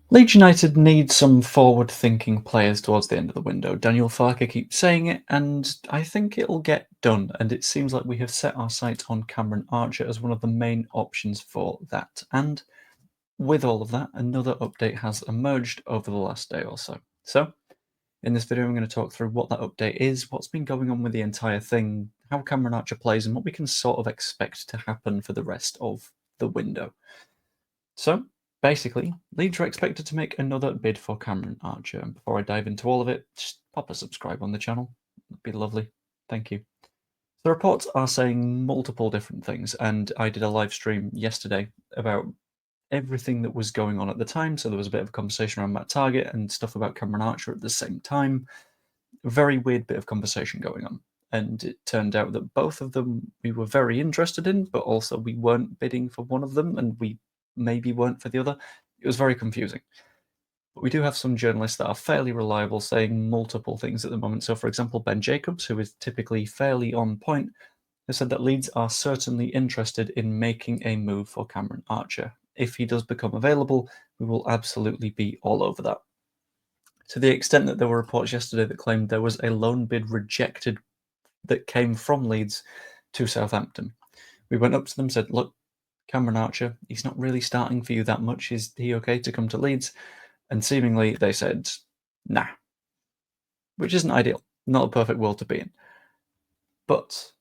Leeds United need some forward-thinking players towards the end of the window. Daniel Farke keeps saying it, and I think it'll get done. And it seems like we have set our sights on Cameron Archer as one of the main options for that. And with all of that, another update has emerged over the last day or so. So, in this video, I'm going to talk through what that update is, what's been going on with the entire thing, how Cameron Archer plays, and what we can sort of expect to happen for the rest of the window. So, basically, Leeds are expected to make another bid for Cameron Archer. And before I dive into all of it, just pop a subscribe on the channel. That'd be lovely. Thank you. The reports are saying multiple different things, and I did a live stream yesterday about everything that was going on at the time. So there was a bit of a conversation around Matt Target and stuff about Cameron Archer at the same time. A very weird bit of conversation going on. And it turned out that both of them we were very interested in, but also we weren't bidding for one of them, and we maybe weren't for the other. It was very confusing. But we do have some journalists that are fairly reliable saying multiple things at the moment. So, for example, Ben Jacobs, who is typically fairly on point, has said that Leeds are certainly interested in making a move for Cameron Archer. If he does become available, we will absolutely be all over that. To the extent that there were reports yesterday that claimed there was a loan bid rejected that came from Leeds to Southampton. We went up to them, said, look, Cameron Archer, he's not really starting for you that much. Is he okay to come to Leeds? And seemingly they said, nah, which isn't ideal. Not a perfect world to be in. But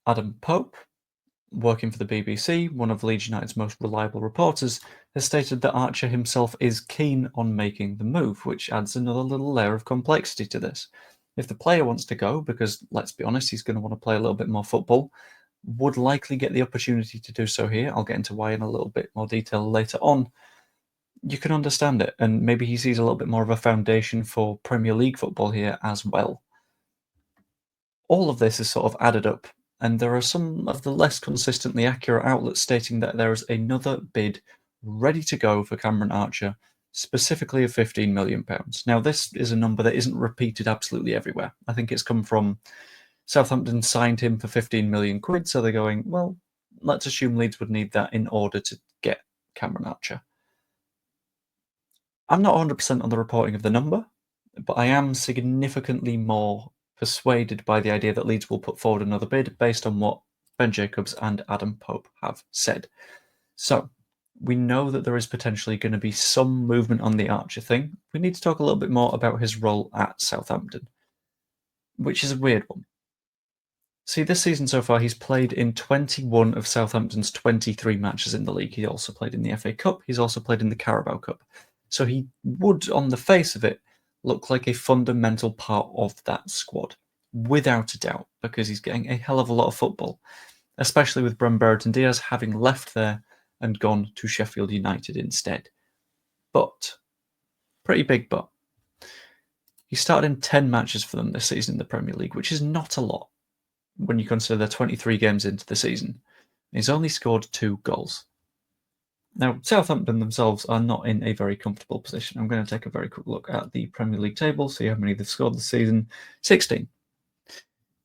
Adam Pope, working for the BBC, one of Leeds United's most reliable reporters, has stated that Archer himself is keen on making the move, which adds another little layer of complexity to this. If the player wants to go, because let's be honest, he's going to want to play a little bit more football, would likely get the opportunity to do so here. I'll get into why in a little bit more detail later on. You can understand it, and maybe he sees a little bit more of a foundation for Premier League football here as well. All of this is sort of added up, and there are some of the less consistently accurate outlets stating that there is another bid ready to go for Cameron Archer, specifically of £15 million. Now, this is a number that isn't repeated absolutely everywhere. I think it's come from Southampton signed him for 15 million quid, so they're going, well, let's assume Leeds would need that in order to get Cameron Archer. I'm not 100% on the reporting of the number, but I am significantly more persuaded by the idea that Leeds will put forward another bid based on what Ben Jacobs and Adam Pope have said. So, we know that there is potentially going to be some movement on the Archer thing. We need to talk a little bit more about his role at Southampton, which is a weird one. See, this season so far, he's played in 21 of Southampton's 23 matches in the league. He also played in the FA Cup. He's also played in the Carabao Cup. So he would, on the face of it, look like a fundamental part of that squad, without a doubt, because he's getting a hell of a lot of football, especially with Brereton Diaz having left there and gone to Sheffield United instead. But, pretty big but, he started in 10 matches for them this season in the Premier League, which is not a lot when you consider they're 23 games into the season. He's only scored 2 goals. Now, Southampton themselves are not in a very comfortable position. I'm going to take a very quick look at the Premier League table, see how many they've scored this season. 16.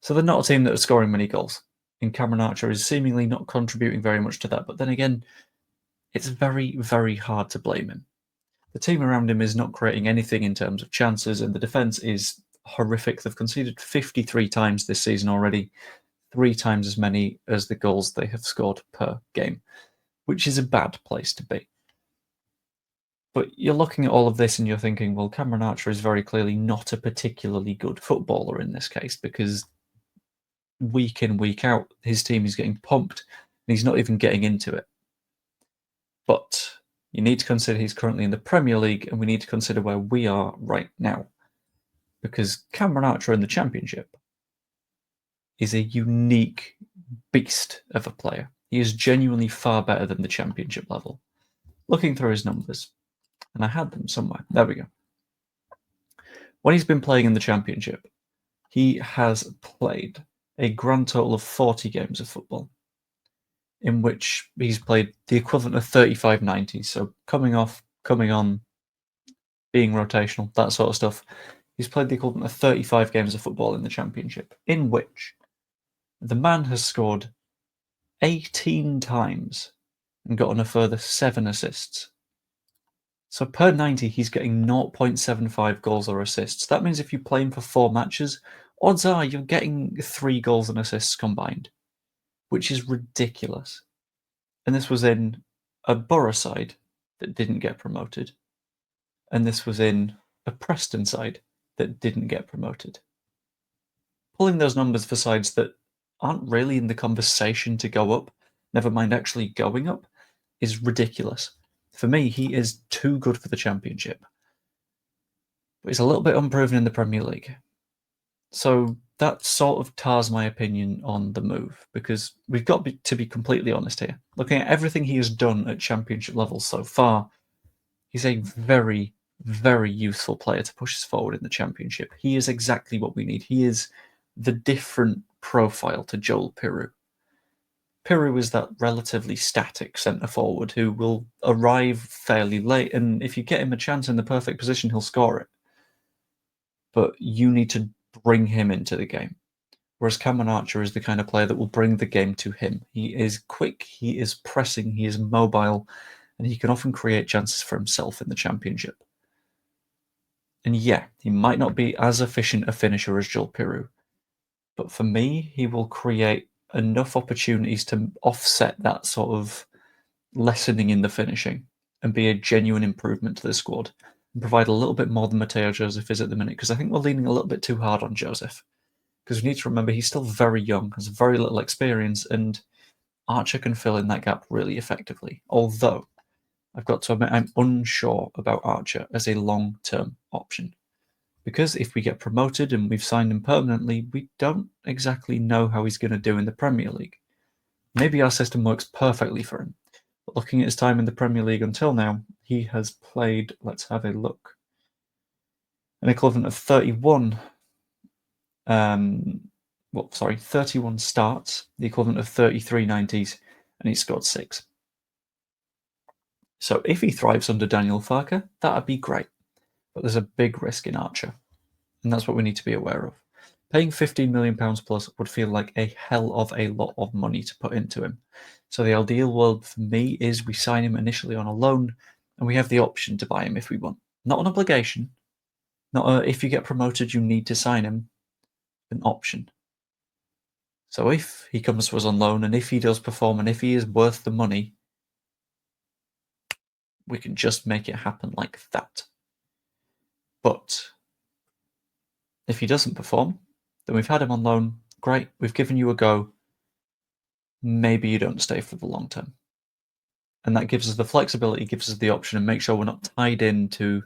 So they're not a team that are scoring many goals. And Cameron Archer is seemingly not contributing very much to that. But then again, it's very, very hard to blame him. The team around him is not creating anything in terms of chances, and the defence is horrific. They've conceded 53 times this season already, 3 times as many as the goals they have scored per game, which is a bad place to be. But you're looking at all of this and you're thinking, well, Cameron Archer is very clearly not a particularly good footballer in this case, because week in, week out, his team is getting pumped and he's not even getting into it. But you need to consider he's currently in the Premier League, and we need to consider where we are right now. Because Cameron Archer in the Championship is a unique beast of a player. He is genuinely far better than the Championship level. Looking through his numbers, and I had them somewhere. There we go. When he's been playing in the Championship, he has played a grand total of 40 games of football, in which he's played the equivalent of 35-90. So coming off, coming on, being rotational, that sort of stuff. He's played the equivalent of 35 games of football in the Championship, in which the man has scored 18 times and gotten a further 7 assists. So per 90, he's getting 0.75 goals or assists. That means if you play him for 4 matches, odds are you're getting 3 goals and assists combined, which is ridiculous. And this was in a Borough side that didn't get promoted. And this was in a Preston side that didn't get promoted. Pulling those numbers for sides that aren't really in the conversation to go up, never mind actually going up, is ridiculous. For me, he is too good for the Championship. But he's a little bit unproven in the Premier League. So that sort of tars my opinion on the move, because we've got to be completely honest here. Looking at everything he has done at Championship level so far, he's a very, very useful player to push us forward in the Championship. He is exactly what we need. He is the different profile to Joel Piroe. Piroe is that relatively static centre forward who will arrive fairly late, and if you get him a chance in the perfect position, he'll score it. But you need to bring him into the game. Whereas Cameron Archer is the kind of player that will bring the game to him. He is quick, he is pressing, he is mobile, and he can often create chances for himself in the Championship. And yeah, he might not be as efficient a finisher as Joel Piroe, but for me, he will create enough opportunities to offset that sort of lessening in the finishing and be a genuine improvement to the squad and provide a little bit more than Mateo Joseph is at the minute, because I think we're leaning a little bit too hard on Joseph. Because we need to remember he's still very young, has very little experience, and Archer can fill in that gap really effectively. Although, I've got to admit, I'm unsure about Archer as a long-term option. Because if we get promoted and we've signed him permanently, we don't exactly know how he's going to do in the Premier League. Maybe our system works perfectly for him. But looking at his time in the Premier League until now, he has played, let's have a look, an equivalent of 31 31 starts, the equivalent of 33 90s, and he scored 6. So if he thrives under Daniel Farke, that'd be great. But there's a big risk in Archer, and that's what we need to be aware of. Paying £15 million plus would feel like a hell of a lot of money to put into him. So the ideal world for me is we sign him initially on a loan, and we have the option to buy him if we want. Not an obligation, not if you get promoted you need to sign him, an option. So if he comes to us on loan, and if he does perform, and if he is worth the money, we can just make it happen like that. But if he doesn't perform, then we've had him on loan. Great, we've given you a go. Maybe you don't stay for the long term. And that gives us the flexibility, gives us the option, and make sure we're not tied into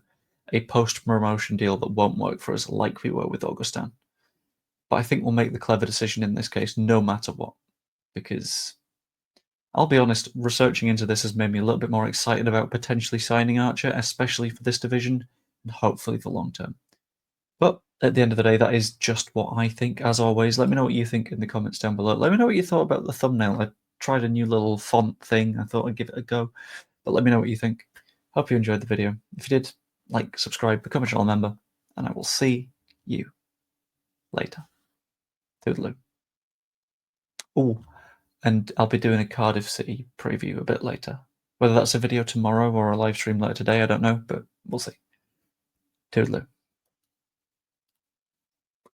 a post-promotion deal that won't work for us like we were with Augustin. But I think we'll make the clever decision in this case no matter what, because I'll be honest, researching into this has made me a little bit more excited about potentially signing Archer, especially for this division, and hopefully for long term. But at the end of the day, that is just what I think. As always, let me know what you think in the comments down below. Let me know what you thought about the thumbnail. I tried a new little font thing. I thought I'd give it a go. But let me know what you think. Hope you enjoyed the video. If you did, like, subscribe, become a channel member, and I will see you later. Toodaloo. Oh, and I'll be doing a Cardiff City preview a bit later. Whether that's a video tomorrow or a live stream later today, I don't know, but we'll see. Toodaloo.